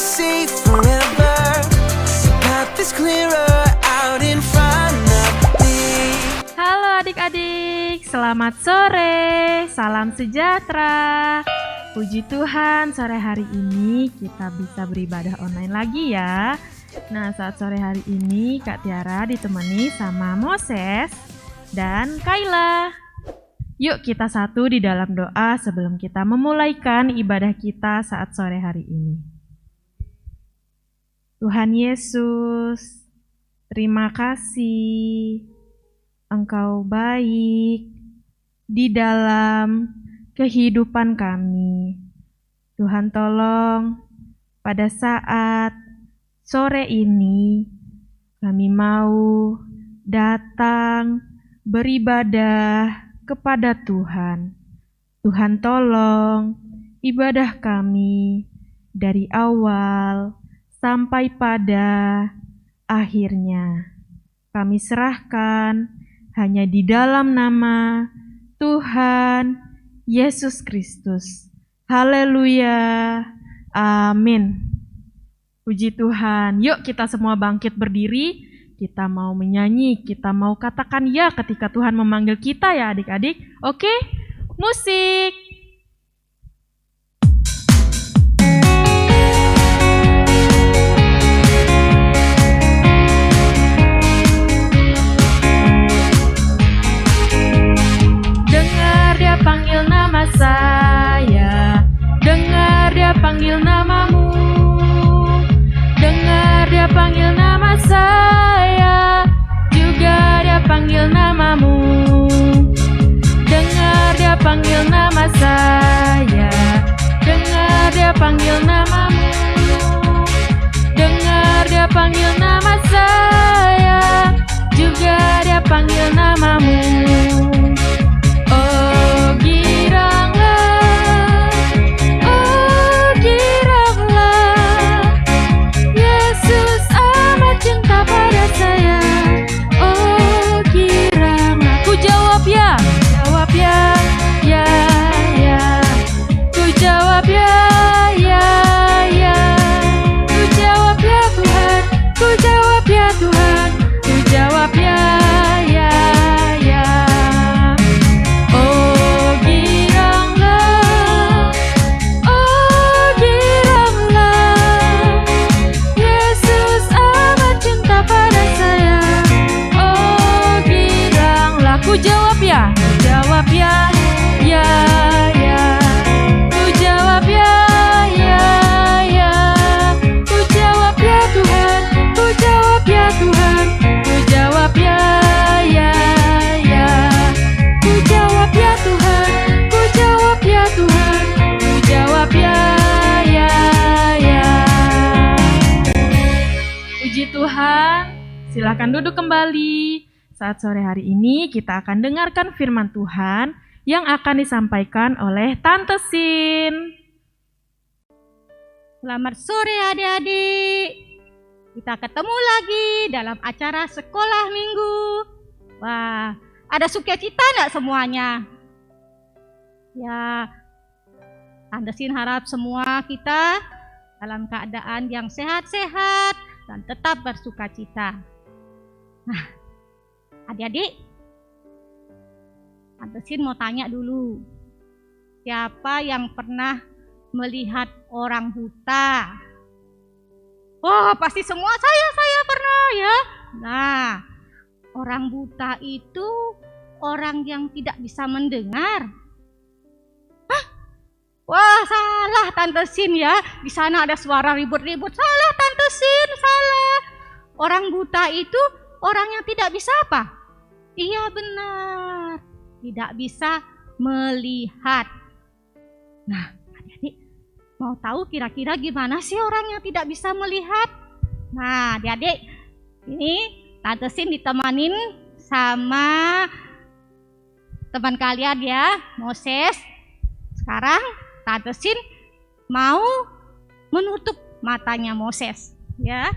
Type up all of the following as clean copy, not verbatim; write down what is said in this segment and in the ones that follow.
safe forever. The path is clearer out in front of me. Halo adik-adik, selamat sore, salam sejahtera. Puji Tuhan, sore hari ini kita bisa beribadah online lagi ya. Nah, saat sore hari ini Kak Tiara ditemani sama Moses dan Kayla. Yuk kita satu di dalam doa sebelum kita memulaikan ibadah kita saat sore hari ini. Tuhan Yesus, terima kasih. Engkau baik di dalam kehidupan kami. Tuhan tolong pada saat sore ini kami mau datang beribadah kepada Tuhan. Tuhan tolong ibadah kami dari awal sampai pada akhirnya. Kami serahkan hanya di dalam nama Tuhan Yesus Kristus. Haleluya. Amin. Puji Tuhan. Yuk kita semua bangkit berdiri. Kita mau menyanyi, kita mau katakan ya ketika Tuhan memanggil kita ya adik-adik. Oke? Musik. Dengar dia panggil nama saya, dengar dia panggil namamu, dengar dia panggil nama saya, juga dia panggil namamu. Dengar dia panggil nama saya, dengar dia panggil namamu, dengar dia panggil nama saya, juga dia panggil namamu. Silakan duduk kembali. Saat sore hari ini kita akan dengarkan firman Tuhan yang akan disampaikan oleh Tante Sin. Selamat sore adik-adik. Kita ketemu lagi dalam acara sekolah minggu. Wah, ada sukacita enggak semuanya? Ya, Tante Sin harap semua kita dalam keadaan yang sehat-sehat dan tetap bersukacita. Nah, adik-adik, Tante Sin mau tanya dulu. Siapa yang pernah melihat orang buta? Oh, pasti semua saya pernah ya. Nah, orang buta itu orang yang tidak bisa mendengar. Hah? Wah, salah Tante Sin ya. Di sana ada suara ribut-ribut. Salah Tante Sin, salah. Orang buta itu orang yang tidak bisa apa? Iya benar, tidak bisa melihat. Nah, adik-adik mau tahu kira-kira gimana sih orang yang tidak bisa melihat? Nah, adik-adik, ini Tante Sin ditemanin sama teman kalian ya, Moses. Sekarang Tante Sin mau menutup matanya Moses, ya.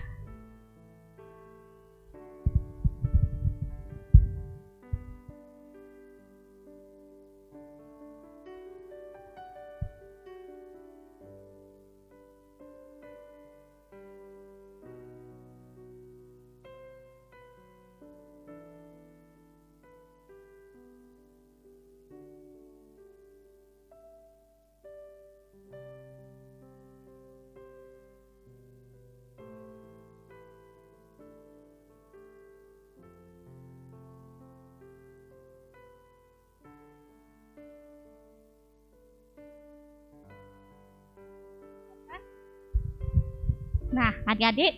Nah, adik-adik,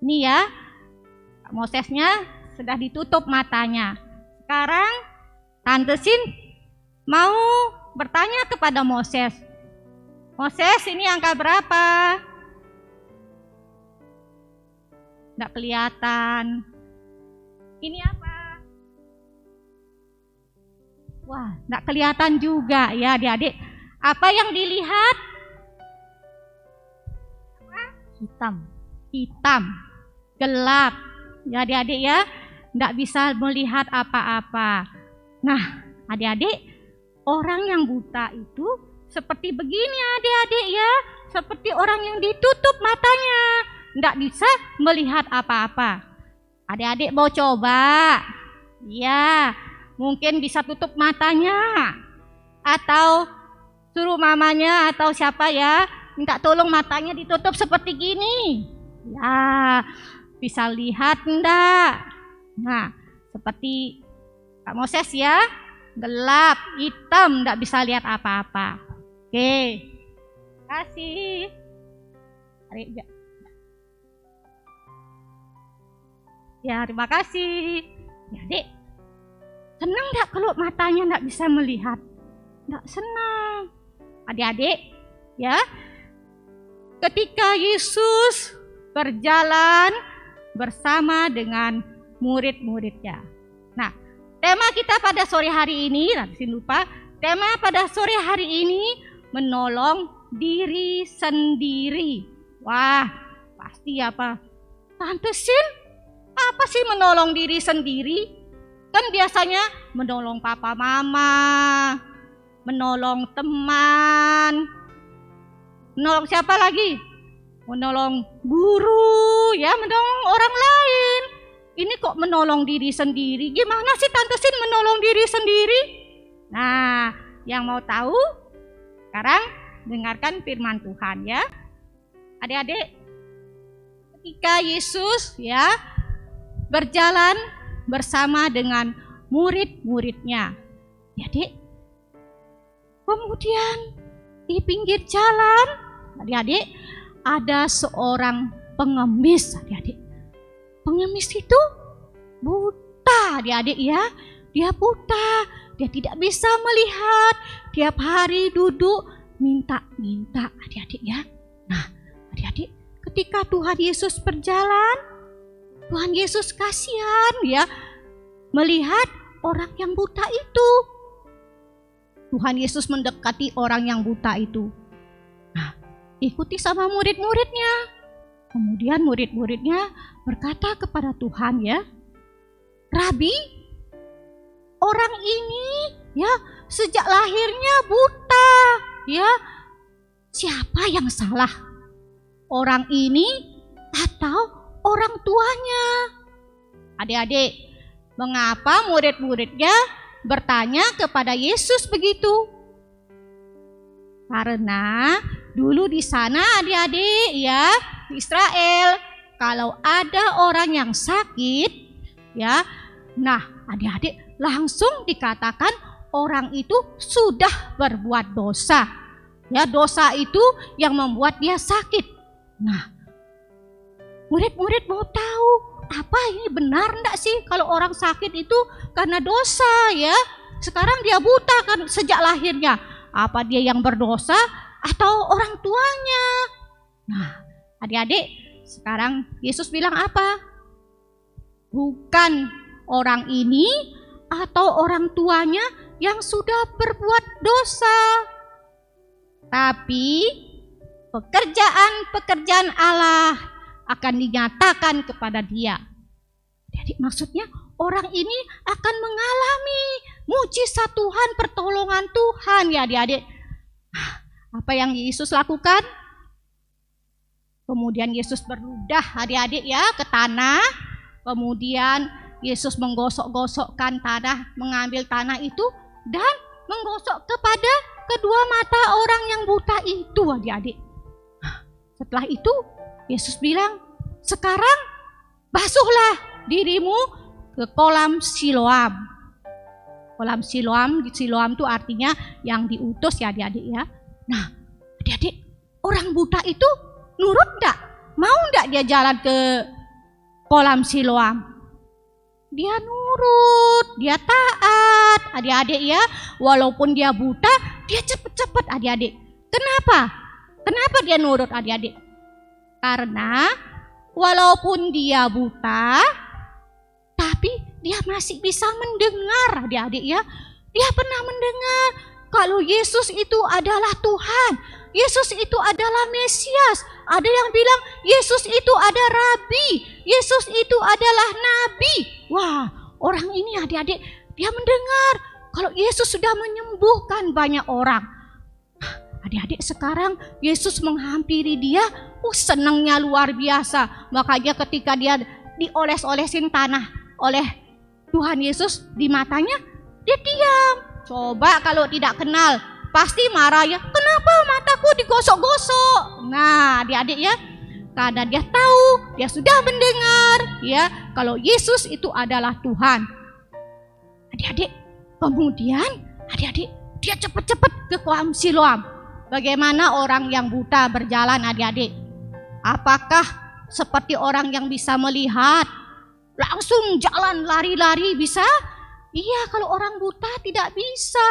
ini ya, Mosesnya sudah ditutup matanya. Sekarang Tante Sin mau bertanya kepada Moses. Moses, ini angka berapa? Nggak kelihatan. Ini apa? Wah, nggak kelihatan juga ya adik-adik. Apa yang dilihat? Hitam. Hitam, gelap. Ya adik-adik ya, nggak bisa melihat apa-apa. Nah, adik-adik, orang yang buta itu seperti begini adik-adik ya. Seperti orang yang ditutup matanya, nggak bisa melihat apa-apa. Adik-adik mau coba? Ya, mungkin bisa tutup matanya. Atau suruh mamanya atau siapa ya, minta tolong matanya ditutup seperti gini. Ya, bisa lihat enggak? Nah, seperti Kak Moses ya, gelap, hitam, enggak bisa lihat apa-apa. Oke, kasih. Ya, terima kasih. Ya, Dek, senang enggak kalau matanya enggak bisa melihat? Enggak senang. Adik-adik, ya, ketika Yesus berjalan bersama dengan murid-muridnya. Nah, tema kita pada sore hari ini, nanti lupa, tema pada sore hari ini menolong diri sendiri. Wah, pasti apa? Tante Sin, apa sih menolong diri sendiri? Kan biasanya menolong papa mama, menolong teman, menolong siapa lagi? Menolong guru, ya, menolong orang lain. Ini kok menolong diri sendiri? Gimana sih Tante Sin menolong diri sendiri? Nah, yang mau tahu, sekarang dengarkan firman Tuhan ya. Adik-adik, ketika Yesus ya berjalan bersama dengan murid-muridnya. Adik-adik, kemudian di pinggir jalan, adik-adik, ada seorang pengemis, adik-adik. Pengemis itu buta, adik-adik ya. Dia buta, dia tidak bisa melihat. Tiap hari duduk minta-minta, adik-adik ya. Nah, adik-adik, ketika Tuhan Yesus berjalan, Tuhan Yesus kasihan ya melihat orang yang buta itu. Tuhan Yesus mendekati orang yang buta itu. Nah, ikuti sama murid-muridnya. Kemudian murid-muridnya berkata kepada Tuhan ya, Rabi, orang ini ya sejak lahirnya buta ya. Siapa yang salah? Orang ini atau orang tuanya? Adik-adik, mengapa murid-muridnya bertanya kepada Yesus begitu? Karena dulu di sana adik-adik ya, di Israel, kalau ada orang yang sakit ya, nah adik-adik langsung dikatakan orang itu sudah berbuat dosa. Ya, dosa itu yang membuat dia sakit. Nah, murid-murid mau tahu, apa ini benar enggak sih kalau orang sakit itu karena dosa ya? Sekarang dia buta kan sejak lahirnya. Apa dia yang berdosa atau orang tuanya? Nah, adik-adik, sekarang Yesus bilang apa? Bukan orang ini atau orang tuanya yang sudah berbuat dosa, tapi pekerjaan-pekerjaan Allah akan dinyatakan kepada dia. Jadi maksudnya orang ini akan mengalami mujizat Tuhan, pertolongan Tuhan ya adik-adik. Apa yang Yesus lakukan? Kemudian Yesus berludah adik-adik ya ke tanah. Kemudian Yesus menggosok-gosokkan tanah, mengambil tanah itu dan menggosok kepada kedua mata orang yang buta itu adik-adik. Setelah itu Yesus bilang, sekarang basuhlah dirimu ke kolam Siloam. Kolam Siloam, di Siloam itu artinya yang diutus ya adik-adik ya. Nah adik-adik, orang buta itu nurut enggak? mau enggak dia jalan ke kolam Siloam? Dia nurut, dia taat, adik-adik ya. Walaupun dia buta, dia cepet-cepet adik-adik. Kenapa? Kenapa dia nurut adik-adik? Karena walaupun dia buta, tapi dia masih bisa mendengar adik-adik ya. Dia pernah mendengar kalau Yesus itu adalah Tuhan. Yesus itu adalah Mesias. Ada yang bilang Yesus itu ada Rabi. Yesus itu adalah Nabi. Wah, orang ini adik-adik, dia mendengar kalau Yesus sudah menyembuhkan banyak orang. Adik-adik, sekarang Yesus menghampiri dia, senangnya luar biasa. Makanya ketika dia dioles-olesin tanah oleh Tuhan Yesus di matanya, dia diam. Coba kalau tidak kenal, pasti marah ya. Kenapa mataku digosok-gosok? Nah, adik-adik ya, karena dia tahu, dia sudah mendengar ya kalau Yesus itu adalah Tuhan. Adik-adik, kemudian adik-adik dia cepat-cepat ke kolam Siloam. Bagaimana orang yang buta berjalan adik-adik? Apakah seperti orang yang bisa melihat langsung jalan lari-lari bisa? Iya, kalau orang buta tidak bisa.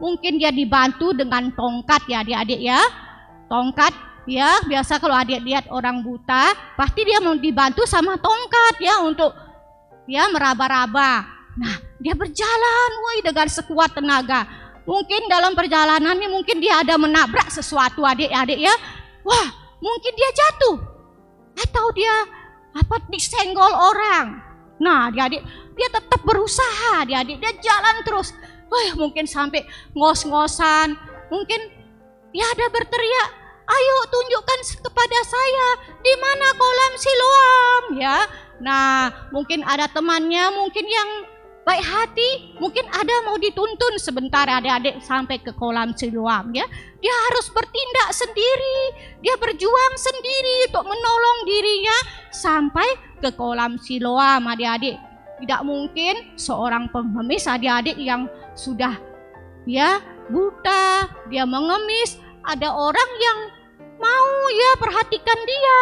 Mungkin dia dibantu dengan tongkat ya adik-adik ya. Tongkat ya, biasa kalau adik lihat orang buta, pasti dia mau dibantu sama tongkat ya untuk ya meraba-raba. Nah, dia berjalan dengan sekuat tenaga. Mungkin dalam perjalanannya mungkin dia ada menabrak sesuatu adik-adik ya. Wah, mungkin dia jatuh. Atau dia disenggol orang. Nah, adik-adik, dia tetap berusaha, adik-adik, dia jalan terus. Wah, mungkin sampai ngos-ngosan, mungkin dia ada berteriak, ayo tunjukkan kepada saya di mana kolam Siloam ya. Nah, mungkin ada temannya, mungkin yang baik hati, mungkin ada mau dituntun sebentar adik-adik sampai ke kolam Siloam ya. Dia harus bertindak sendiri, dia berjuang sendiri untuk menolong dirinya sampai ke kolam Siloam adik-adik. Tidak mungkin seorang pengemis adik-adik yang sudah ya buta, dia mengemis, ada orang yang mau ya perhatikan dia.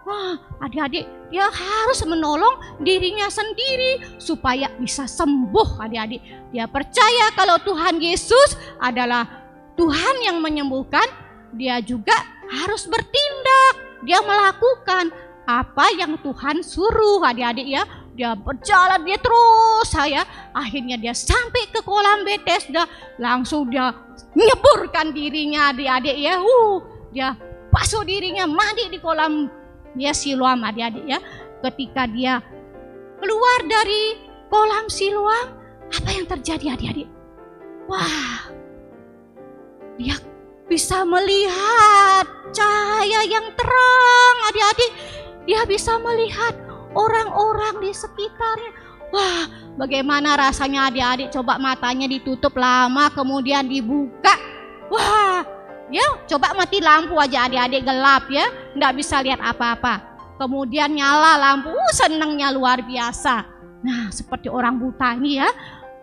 Wah, adik-adik, dia harus menolong dirinya sendiri supaya bisa sembuh adik-adik. Dia percaya kalau Tuhan Yesus adalah Tuhan yang menyembuhkan, dia juga harus bertindak. Dia melakukan apa yang Tuhan suruh adik-adik ya. Dia berjalan, dia terus akhirnya dia sampai ke kolam Bethesda, langsung dia nyeburkan dirinya adik-adik ya. Dia basuh dirinya, mandi di kolam ya Siloam adik-adik ya. Ketika dia keluar dari kolam Siloam, apa yang terjadi adik-adik? Wah, dia bisa melihat cahaya yang terang adik-adik. Dia bisa melihat orang-orang di sekitarnya. Wah, bagaimana rasanya adik-adik? Coba matanya ditutup lama kemudian dibuka. Wah, ya coba mati lampu aja adik-adik, gelap ya, nggak bisa lihat apa-apa. Kemudian nyala lampu, senangnya luar biasa. Nah, seperti orang buta ini ya,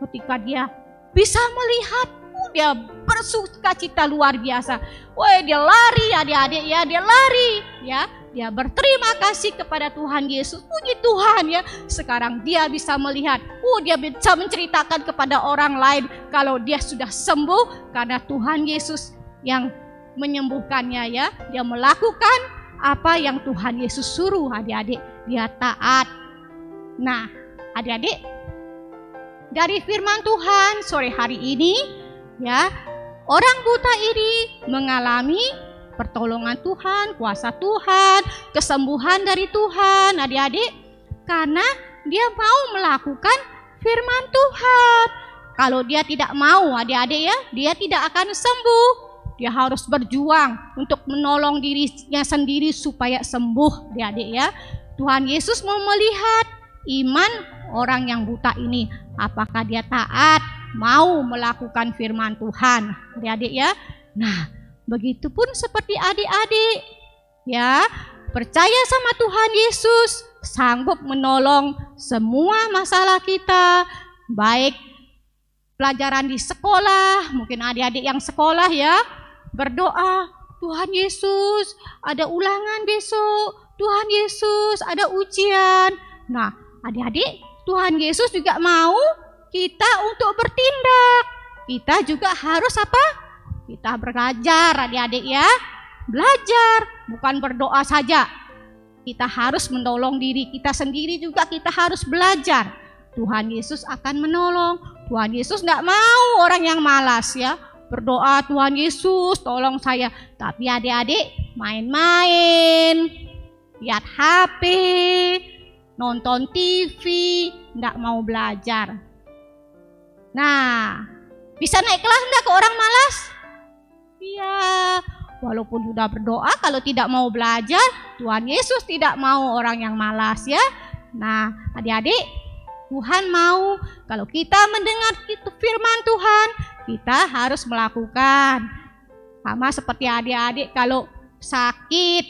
ketika dia bisa melihat, dia bersukacita luar biasa. Wah, dia lari adik-adik ya, dia lari ya. Dia berterima kasih kepada Tuhan Yesus. Puji Tuhan ya, sekarang dia bisa melihat. Dia bisa menceritakan kepada orang lain kalau dia sudah sembuh karena Tuhan Yesus yang menyembuhkannya ya. Dia melakukan apa yang Tuhan Yesus suruh adik-adik. Dia taat. Nah, adik-adik, dari firman Tuhan sore hari ini ya, orang buta ini mengalami pertolongan Tuhan, kuasa Tuhan, kesembuhan dari Tuhan adik-adik, karena dia mau melakukan firman Tuhan. Kalau dia tidak mau adik-adik ya, dia tidak akan sembuh. Dia harus berjuang untuk menolong dirinya sendiri supaya sembuh adik-adik ya. Tuhan Yesus mau melihat iman orang yang buta ini, apakah dia taat, mau melakukan firman Tuhan adik-adik ya. Nah, begitupun seperti adik-adik ya, percaya sama Tuhan Yesus, sanggup menolong semua masalah kita, baik pelajaran di sekolah, mungkin adik-adik yang sekolah ya, berdoa, Tuhan Yesus ada ulangan besok, Tuhan Yesus ada ujian. Nah, adik-adik, Tuhan Yesus juga mau kita untuk bertindak. Kita juga harus apa? Kita belajar, adik-adik ya. Belajar, bukan berdoa saja. Kita harus menolong diri kita sendiri juga, kita harus belajar. Tuhan Yesus akan menolong. Tuhan Yesus tidak mau orang yang malas ya. Berdoa, Tuhan Yesus tolong saya. Tapi adik-adik main-main, lihat HP, nonton TV, tidak mau belajar. Nah, bisa naik kelas enggak ke orang malas? Iya, walaupun sudah berdoa, kalau tidak mau belajar, Tuhan Yesus tidak mau orang yang malas ya. Nah, adik-adik, Tuhan mau kalau kita mendengar firman Tuhan, kita harus melakukan. Sama seperti adik-adik kalau sakit,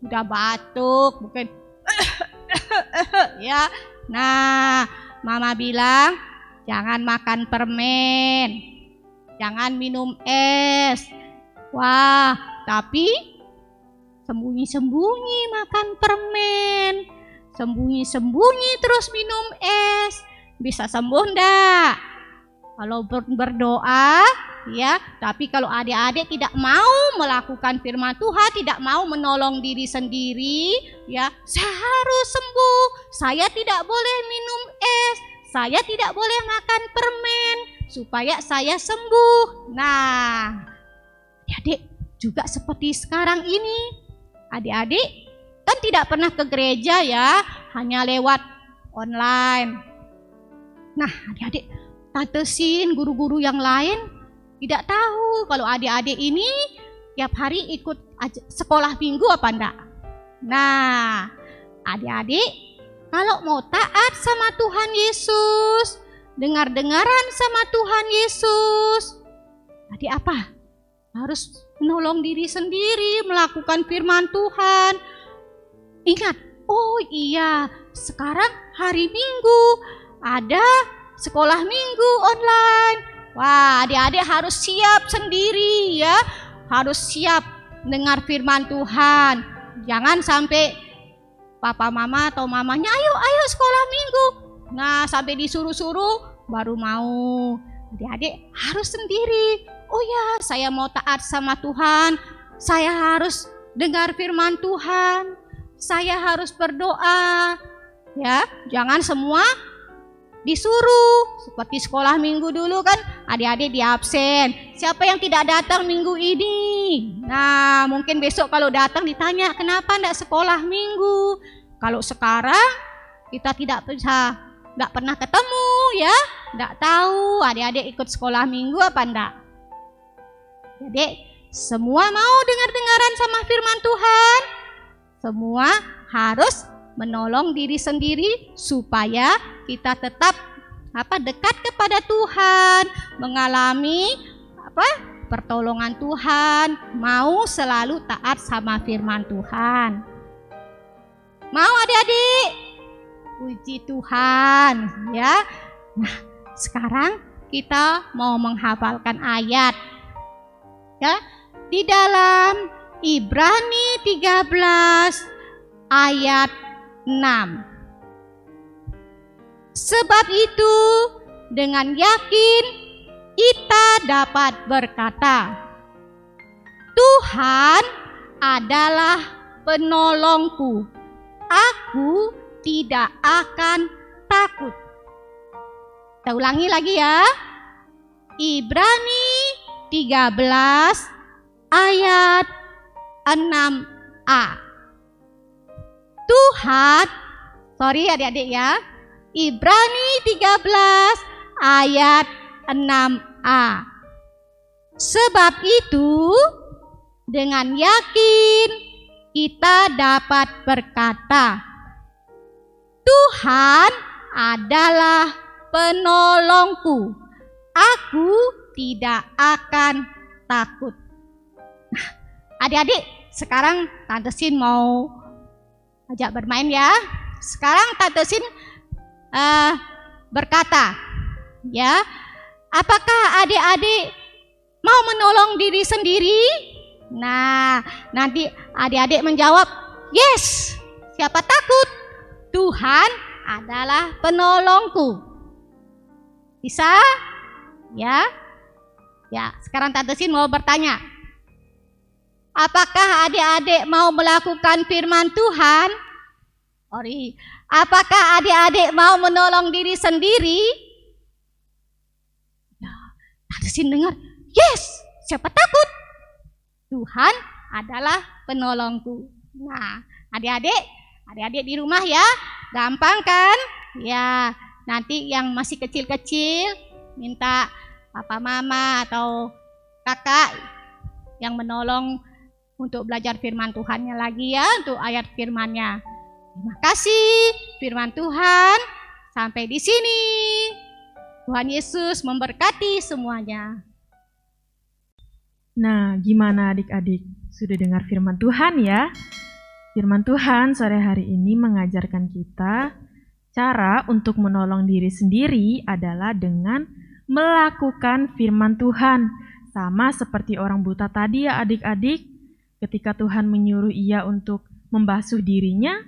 sudah batuk, mungkin ya. Nah, mama bilang jangan makan permen, jangan minum es. Wah, tapi sembunyi-sembunyi makan permen, sembunyi-sembunyi terus minum es. Bisa sembuh enggak? Kalau berdoa ya, tapi kalau adik-adik tidak mau melakukan firman Tuhan, tidak mau menolong diri sendiri ya, saya harus sembuh, saya tidak boleh minum es, saya tidak boleh makan permen supaya saya sembuh. Nah, adik-adik juga seperti sekarang ini, adik-adik kan tidak pernah ke gereja ya, hanya lewat online. Nah, adik-adik, Tante Sin, guru-guru yang lain tidak tahu kalau adik-adik ini tiap hari ikut sekolah minggu apa enggak. Nah, adik-adik kalau mau taat sama Tuhan Yesus, dengar-dengaran sama Tuhan Yesus, adik apa? Harus menolong diri sendiri, melakukan firman Tuhan. Ingat, oh iya, sekarang hari Minggu ada sekolah minggu online. Wah, adik-adik harus siap sendiri ya. Harus siap dengar firman Tuhan. Jangan sampai papa mama atau mamanya, ayo sekolah minggu. Nah, sampai disuruh-suruh baru mau. Adik-adik harus sendiri. Oh ya, saya mau taat sama Tuhan. Saya harus dengar firman Tuhan. Saya harus berdoa. Ya, jangan semua disuruh. Seperti sekolah minggu dulu kan, adik-adik di absen. Siapa yang tidak datang minggu ini? Nah, mungkin besok kalau datang ditanya, kenapa tidak sekolah minggu? Kalau sekarang kita tidak pernah ketemu ya, tidak tahu adik-adik ikut sekolah minggu apa enggak. Jadi semua mau dengar-dengaran sama firman Tuhan. Semua harus menolong diri sendiri supaya kita tetap dekat kepada Tuhan, mengalami pertolongan Tuhan, mau selalu taat sama firman Tuhan. Mau adik-adik? Puji Tuhan ya. Nah, sekarang kita mau menghafalkan ayat ya, di dalam Ibrani 13 ayat 6. Sebab itu dengan yakin kita dapat berkata, Tuhan adalah penolongku, aku tidak akan takut. Kita ulangi lagi ya. Ibrani 13 ayat 6a. Tuhan, adik-adik ya, Ibrani 13 ayat 6a. Sebab itu dengan yakin kita dapat berkata, Tuhan adalah penolongku, aku tidak akan takut. Nah, adik-adik, sekarang Tante Sin mau ajak bermain ya. Sekarang Tante Sin berkata, ya, apakah adik-adik mau menolong diri sendiri? Nah, nanti adik-adik menjawab, yes. Siapa takut? Tuhan adalah penolongku. Bisa? Ya? Ya, sekarang Tante Sin mau bertanya. Apakah adik-adik mau melakukan firman Tuhan? Apakah adik-adik mau menolong diri sendiri? Ya, Tante Sin dengar, yes. Siapa takut? Tuhan adalah penolongku. Nah, adik-adik di rumah ya, gampang kan? Ya, nanti yang masih kecil-kecil minta papa mama atau kakak yang menolong untuk belajar firman Tuhannya lagi ya, untuk ayat firmannya. Terima kasih firman Tuhan. Sampai di sini. Tuhan Yesus memberkati semuanya. Nah, gimana adik-adik? Sudah dengar firman Tuhan ya? Firman Tuhan sore hari ini mengajarkan kita cara untuk menolong diri sendiri adalah dengan melakukan firman Tuhan. Sama seperti orang buta tadi ya adik-adik, ketika Tuhan menyuruh ia untuk membasuh dirinya,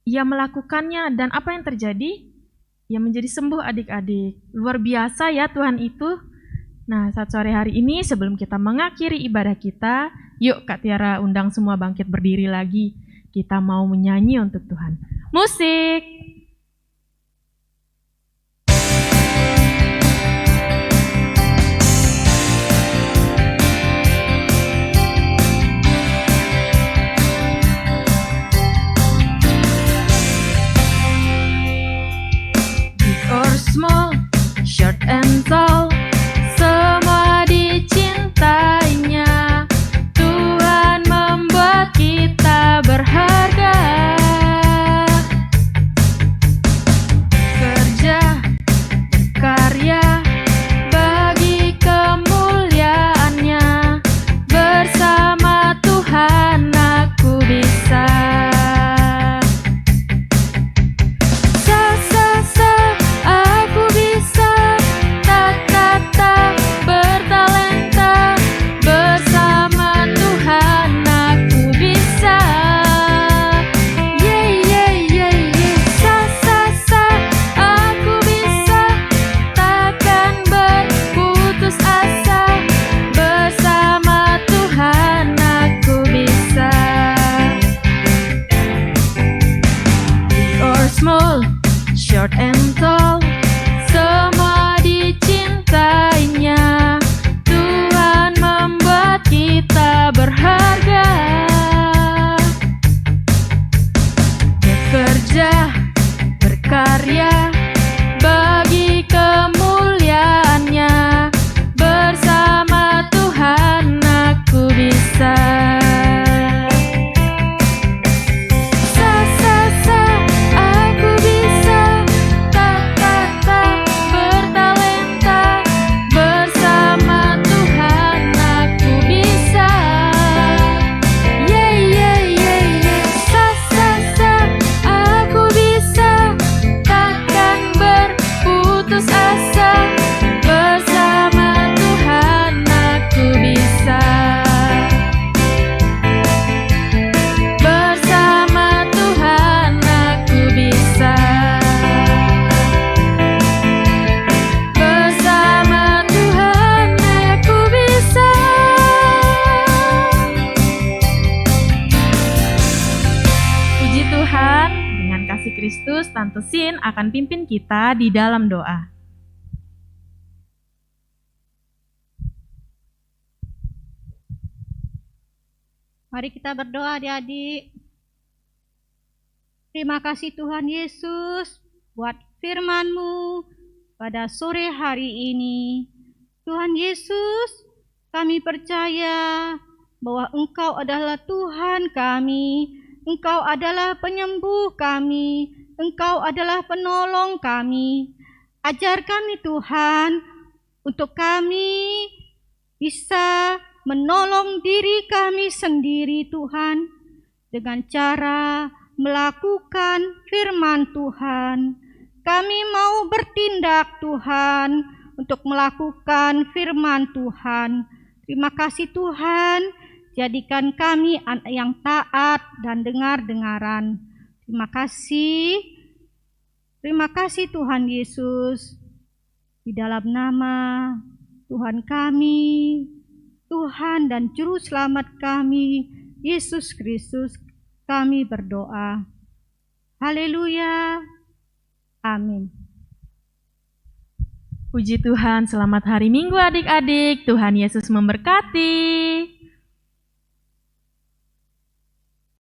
ia melakukannya dan apa yang terjadi? Ia menjadi sembuh adik-adik. Luar biasa ya Tuhan itu. Nah, saat sore hari ini sebelum kita mengakhiri ibadah kita, yuk Kak Tiara undang semua bangkit berdiri lagi. Kita mau menyanyi untuk Tuhan. Musik! Big or small, short and tall, semua dicintainya. Tuhan membuat kita berharga. Kerja, berkarya, bagi kemuliaannya. Bersama Tuhan aku bisa. Aku bisa. Bertalenta, bersama Tuhan aku bisa. Aku bisa. Takkan berputus asa. Bersama Tuhan aku bisa. Big or small, short and tall, semua dicintainya. Tuhan membuat kita berharga. Bekerja, berkarya, bagi kemuliaannya. Bersama Tuhan aku bisa. Aku bisa. Bertalenta, bersama Tuhan aku bisa. Aku bisa. Takkan berputus asa. Bersama Tuhan aku bisa. Bersama Tuhan aku bisa. Bersama Tuhan aku bisa. Puji Tuhan, dengan kasih Kristus, Tante Sin akan pimpin kita di dalam doa. Mari kita berdoa adik-adik. Terima kasih Tuhan Yesus buat firman-Mu pada sore hari ini. Tuhan Yesus, kami percaya bahwa Engkau adalah Tuhan kami. Engkau adalah penyembuh kami. Engkau adalah penolong kami. Ajar kami Tuhan, untuk kami bisa menolong diri kami sendiri Tuhan, dengan cara melakukan firman Tuhan. Kami mau bertindak Tuhan, untuk melakukan firman Tuhan. Terima kasih Tuhan, jadikan kami anak yang taat dan dengar-dengaran. Terima kasih Tuhan Yesus. Di dalam nama Tuhan kami, Tuhan dan Juru Selamat kami, Yesus Kristus, kami berdoa. Haleluya. Amin. Puji Tuhan, selamat hari Minggu adik-adik. Tuhan Yesus memberkati.